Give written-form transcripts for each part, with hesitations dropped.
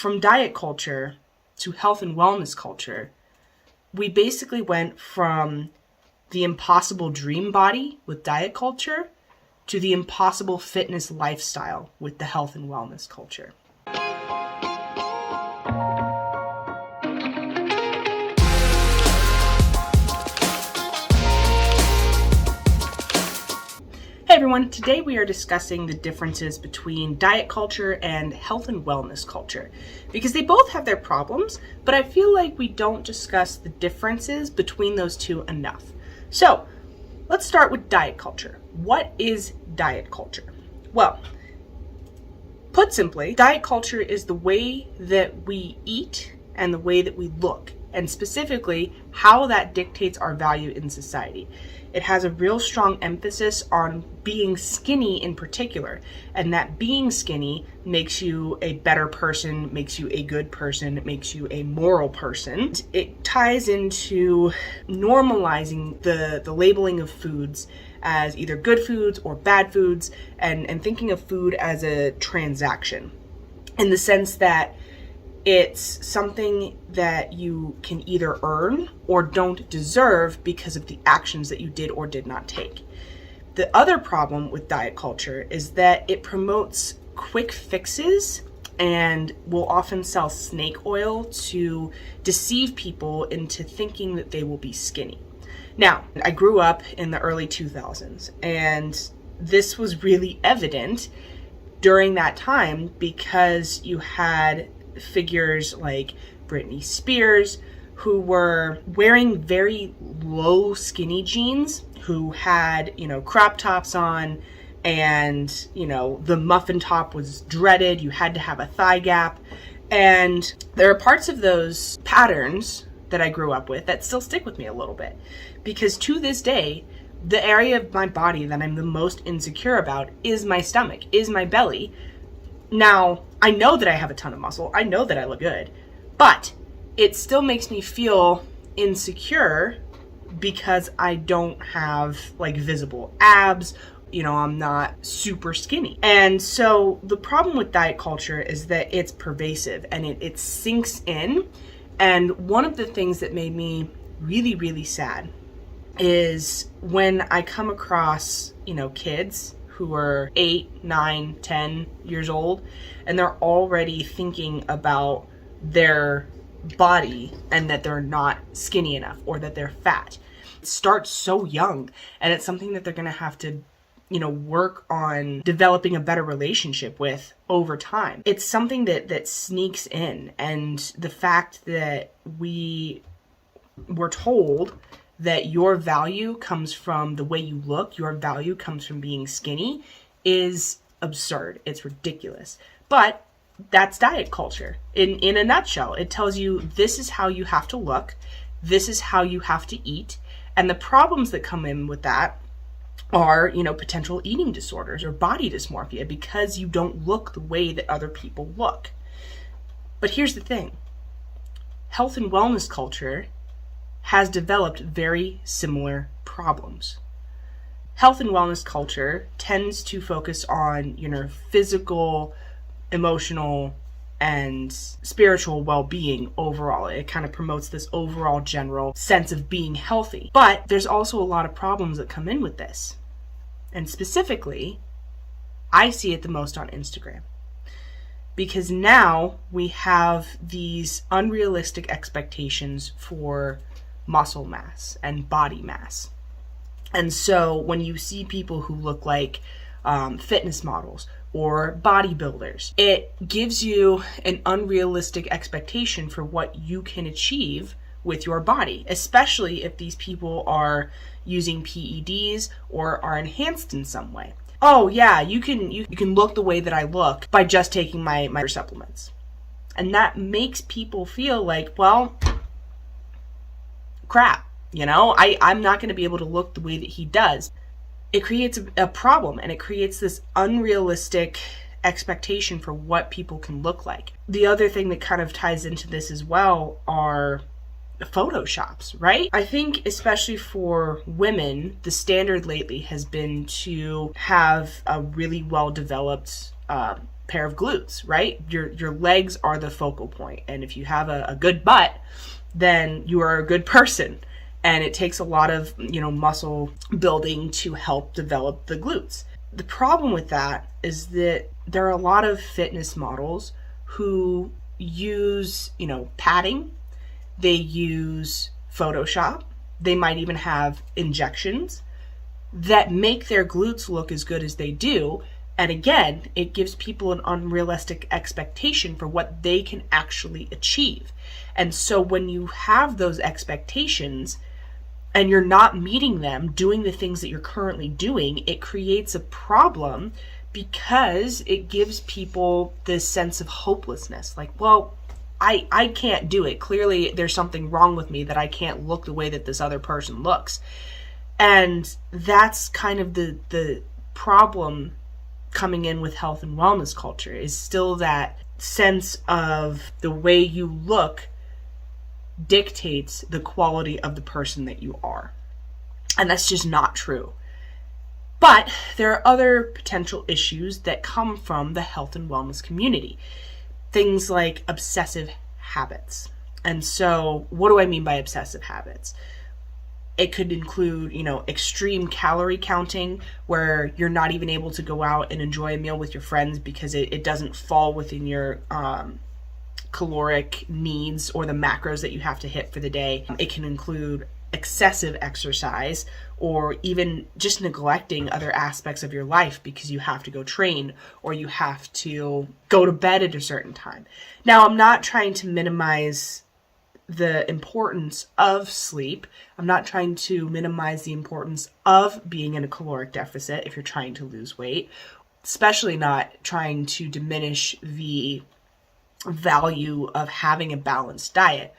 from diet culture to health and wellness culture, we basically went from the impossible dream body with diet culture to the impossible fitness lifestyle with the health and wellness culture. Hey everyone, today we are discussing the differences between diet culture and health and wellness culture, because they both have their problems, but I feel like we don't discuss the differences between those two enough. So let's start with diet culture. What is diet culture? Well, put simply, diet culture is the way that we eat and the way that we look, and specifically how that dictates our value in society. It has a real strong emphasis on being skinny in particular, and that being skinny makes you a better person, makes you a good person, makes you a moral person. It ties into normalizing the labeling of foods as either good foods or bad foods, and thinking of food as a transaction, in the sense that it's something that you can either earn or don't deserve because of the actions that you did or did not take. The other problem with diet culture is that it promotes quick fixes and will often sell snake oil to deceive people into thinking that they will be skinny. Now, I grew up in the early 2000s, and this was really evident during that time because you had figures like Britney Spears, who were wearing very low skinny jeans, who had, crop tops on, and, the muffin top was dreaded. You had to have a thigh gap. And there are parts of those patterns that I grew up with that still stick with me a little bit, because to this day, the area of my body that I'm the most insecure about is my stomach, is my belly. Now, I know that I have a ton of muscle. I know that I look good, but it still makes me feel insecure because I don't have visible abs. I'm not super skinny. And so the problem with diet culture is that it's pervasive and it sinks in. And one of the things that made me really, really sad is when I come across, kids who are 8, 9, 10 years old, and they're already thinking about their body and that they're not skinny enough or that they're fat. It starts so young, and it's something that they're going to have to, work on developing a better relationship with over time. It's something that sneaks in, and the fact that we were told that your value comes from the way you look, your value comes from being skinny, is absurd. It's ridiculous. But that's diet culture. In a nutshell, it tells you this is how you have to look, this is how you have to eat, and the problems that come in with that are, potential eating disorders or body dysmorphia because you don't look the way that other people look. But here's the thing. Health and wellness culture has developed very similar problems. Health and wellness culture tends to focus on, physical, emotional, and spiritual well-being overall. It kind of promotes this overall general sense of being healthy. But there's also a lot of problems that come in with this. And specifically, I see it the most on Instagram. Because now we have these unrealistic expectations for muscle mass and body mass. And so when you see people who look like fitness models or bodybuilders, it gives you an unrealistic expectation for what you can achieve with your body, especially if these people are using PEDs or are enhanced in some way. Oh yeah, you can look the way that I look by just taking my supplements. And that makes people feel like, well, crap, I'm not going to be able to look the way that he does. It creates a problem, and it creates this unrealistic expectation for what people can look like. The other thing that kind of ties into this as well are photoshops, right? I think especially for women, the standard lately has been to have a really well-developed pair of glutes, right? Your legs are the focal point. And if you have a good butt, then you are a good person. And it takes a lot of, muscle building to help develop the glutes. The problem with that is that there are a lot of fitness models who use, padding. They use Photoshop. They might even have injections that make their glutes look as good as they do. And again, it gives people an unrealistic expectation for what they can actually achieve. And so when you have those expectations and you're not meeting them, doing the things that you're currently doing, it creates a problem because it gives people this sense of hopelessness. Like, well, I can't do it. Clearly there's something wrong with me that I can't look the way that this other person looks. And that's kind of the problem coming in with health and wellness culture, is still that sense of the way you look dictates the quality of the person that you are. And that's just not true. But there are other potential issues that come from the health and wellness community. Things like obsessive habits. And so what do I mean by obsessive habits? It could include, extreme calorie counting, where you're not even able to go out and enjoy a meal with your friends because it doesn't fall within your caloric needs or the macros that you have to hit for the day. It can include excessive exercise, or even just neglecting other aspects of your life because you have to go train or you have to go to bed at a certain time. Now, I'm not trying to minimize the importance of sleep. I'm not trying to minimize the importance of being in a caloric deficit if you're trying to lose weight, especially not trying to diminish the value of having a balanced diet.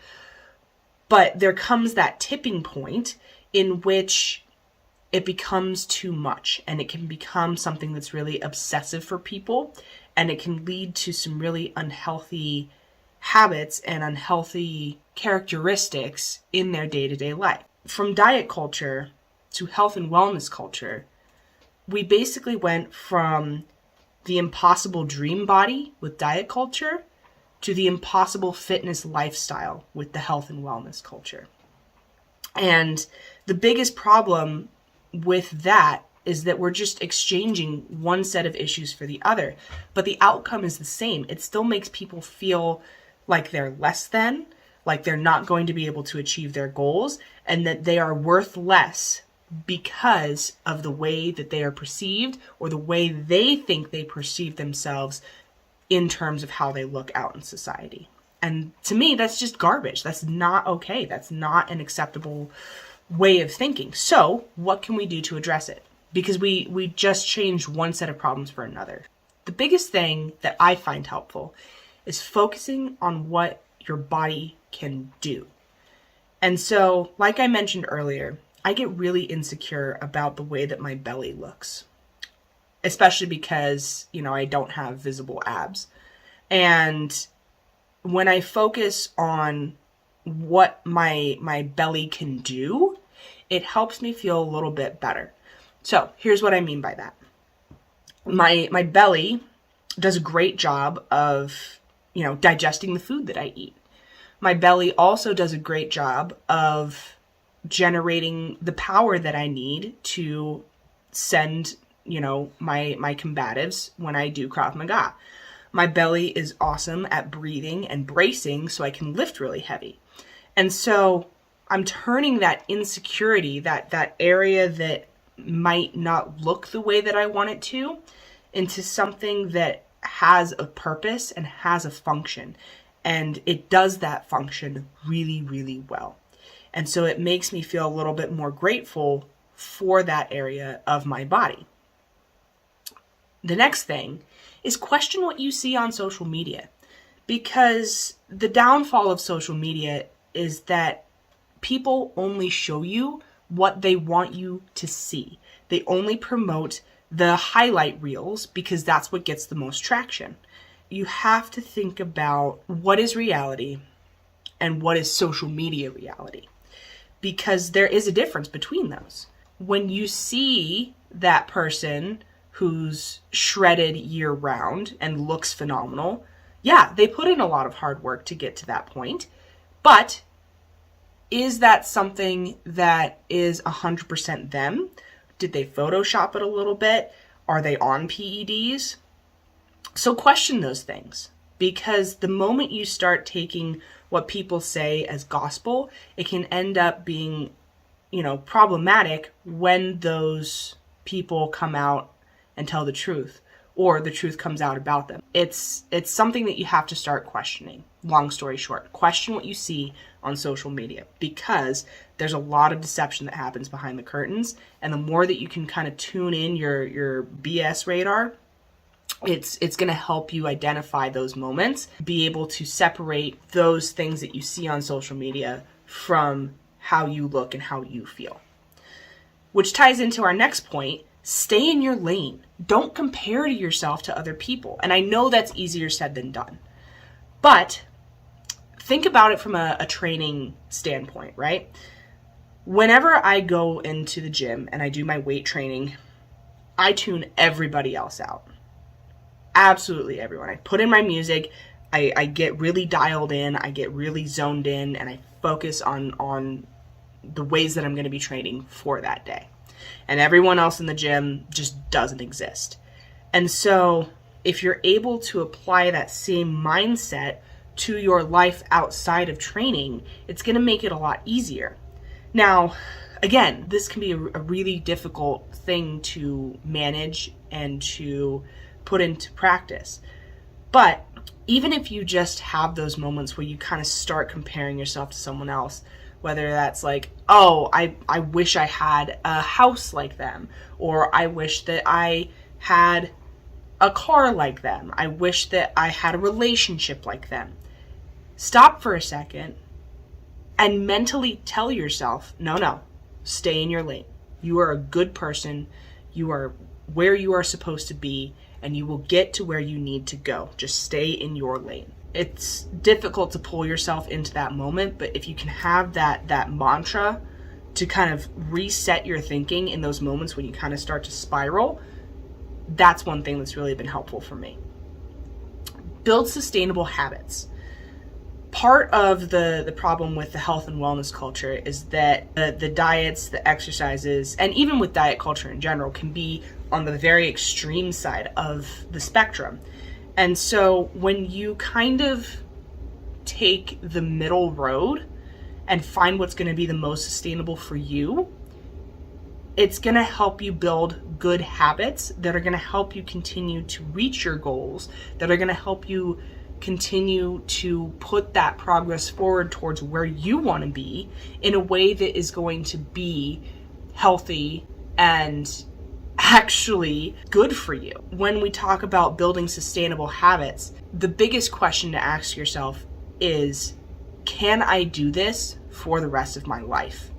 But there comes that tipping point in which it becomes too much, and it can become something that's really obsessive for people, and it can lead to some really unhealthy habits and unhealthy characteristics in their day-to-day life. From diet culture to health and wellness culture, we basically went from the impossible dream body with diet culture to the impossible fitness lifestyle with the health and wellness culture. And the biggest problem with that is that we're just exchanging one set of issues for the other, but the outcome is the same. It still makes people feel like they're less than, like they're not going to be able to achieve their goals, and that they are worth less because of the way that they are perceived or the way they think they perceive themselves in terms of how they look out in society. And to me, that's just garbage. That's not okay. That's not an acceptable way of thinking. So what can we do to address it? Because we just changed one set of problems for another. The biggest thing that I find helpful is focusing on what your body can do. And so, like I mentioned earlier, I get really insecure about the way that my belly looks, especially because, I don't have visible abs. And when I focus on what my belly can do, it helps me feel a little bit better. So here's what I mean by that. My belly does a great job of, digesting the food that I eat. My belly also does a great job of generating the power that I need to send, my combatives when I do Krav Maga. My belly is awesome at breathing and bracing so I can lift really heavy. And so I'm turning that insecurity, that area that might not look the way that I want it to, into something that has a purpose and has a function. And it does that function really, really well. And so it makes me feel a little bit more grateful for that area of my body. The next thing is question what you see on social media, because the downfall of social media is that people only show you what they want you to see. They only promote the highlight reels because that's what gets the most traction. You have to think about what is reality and what is social media reality, because there is a difference between those. When you see that person who's shredded year round and looks phenomenal, yeah, they put in a lot of hard work to get to that point. But is that something that is 100% them? Did they Photoshop it a little bit? Are they on PEDs? So question those things, because the moment you start taking what people say as gospel, it can end up being, problematic when those people come out and tell the truth, or the truth comes out about them. It's something that you have to start questioning. Long story short, question what you see on social media, because there's a lot of deception that happens behind the curtains, and the more that you can kind of tune in your BS radar, it's going to help you identify those moments, be able to separate those things that you see on social media from how you look and how you feel. Which ties into our next point: stay in your lane. Don't compare yourself to other people. And I know that's easier said than done. But think about it from a training standpoint, right? Whenever I go into the gym and I do my weight training, I tune everybody else out. Absolutely everyone. I put in my music, I get really dialed in, I get really zoned in, and I focus on the ways that I'm going to be training for that day. And everyone else in the gym just doesn't exist. And so if you're able to apply that same mindset to your life outside of training, it's going to make it a lot easier. Now, again, this can be a really difficult thing to manage and to put into practice. But even if you just have those moments where you kind of start comparing yourself to someone else, whether that's like, oh, I wish I had a house like them, or I wish that I had a car like them, I wish that I had a relationship like them. Stop for a second and mentally tell yourself, no, stay in your lane. You are a good person. You are where you are supposed to be, and you will get to where you need to go. Just stay in your lane. It's difficult to pull yourself into that moment, but if you can have that mantra to kind of reset your thinking in those moments when you kind of start to spiral, that's one thing that's really been helpful for me. Build sustainable habits. Part of the problem with the health and wellness culture is that the diets, the exercises, and even with diet culture in general, can be on the very extreme side of the spectrum. And so when you kind of take the middle road and find what's going to be the most sustainable for you, it's going to help you build good habits that are going to help you continue to reach your goals, that are going to help you continue to put that progress forward towards where you want to be in a way that is going to be healthy and actually good for you. When we talk about building sustainable habits, the biggest question to ask yourself is, can I do this for the rest of my life?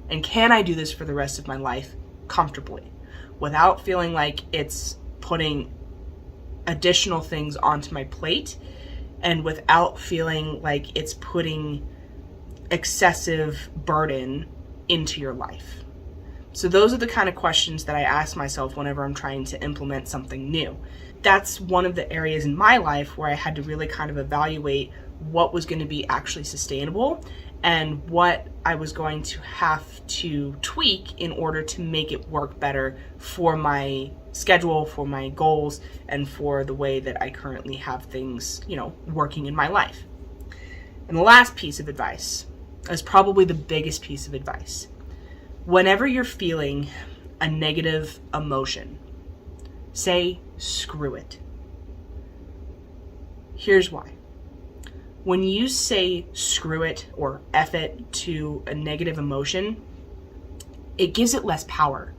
And can I do this for the rest of my life comfortably, without feeling like it's putting additional things onto my plate, and without feeling like it's putting excessive burden into your life? So those are the kind of questions that I ask myself whenever I'm trying to implement something new. That's one of the areas in my life where I had to really kind of evaluate what was going to be actually sustainable and what I was going to have to tweak in order to make it work better for my schedule, for my goals, and for the way that I currently have things, working in my life. And the last piece of advice is probably the biggest piece of advice. Whenever you're feeling a negative emotion, say, screw it. Here's why. When you say screw it or F it to a negative emotion, it gives it less power.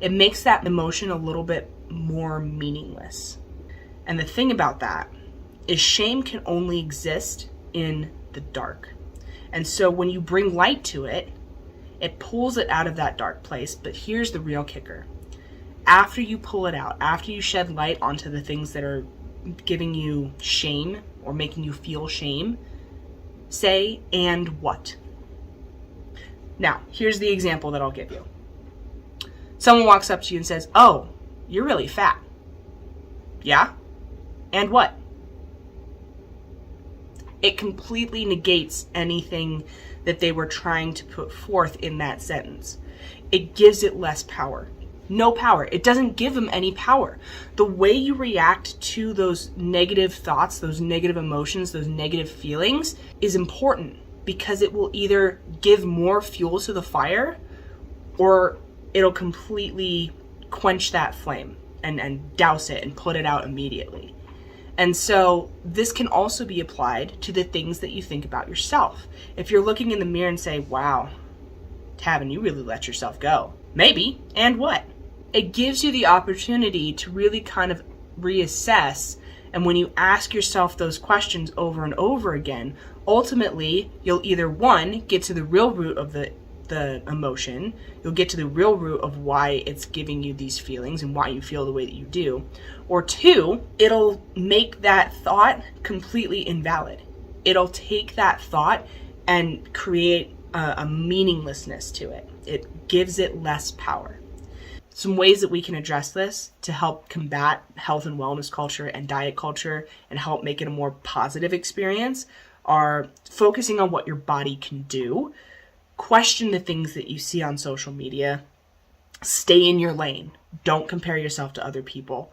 It makes that emotion a little bit more meaningless. And the thing about that is shame can only exist in the dark. And so when you bring light to it, it pulls it out of that dark place. But here's the real kicker. After you pull it out, after you shed light onto the things that are giving you shame or making you feel shame, say, and what? Now, here's the example that I'll give you. Someone walks up to you and says, oh, you're really fat. Yeah? And what? It completely negates anything that they were trying to put forth in that sentence. It gives it less power. No power. It doesn't give them any power. The way you react to those negative thoughts, those negative emotions, those negative feelings is important, because it will either give more fuel to the fire or it'll completely quench that flame and douse it and put it out immediately. And so this can also be applied to the things that you think about yourself. If you're looking in the mirror and say, wow, Tavin, you really let yourself go. Maybe, and what? It gives you the opportunity to really kind of reassess. And when you ask yourself those questions over and over again, ultimately, you'll either, one, get to the real root of the emotion. You'll get to the real root of why it's giving you these feelings and why you feel the way that you do. Or two, it'll make that thought completely invalid. It'll take that thought and create a meaninglessness to it. It gives it less power. Some ways that we can address this to help combat health and wellness culture and diet culture and help make it a more positive experience are focusing on what your body can do, question the things that you see on social media, stay in your lane, don't compare yourself to other people,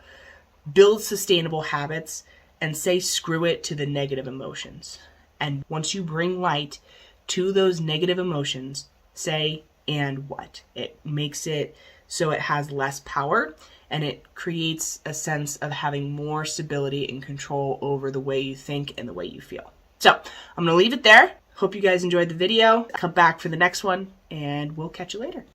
build sustainable habits, and say screw it to the negative emotions. And once you bring light to those negative emotions, say and what. It makes it so it has less power, and it creates a sense of having more stability and control over the way you think and the way you feel. So I'm going to leave it there. Hope you guys enjoyed the video. Come back for the next one, and we'll catch you later.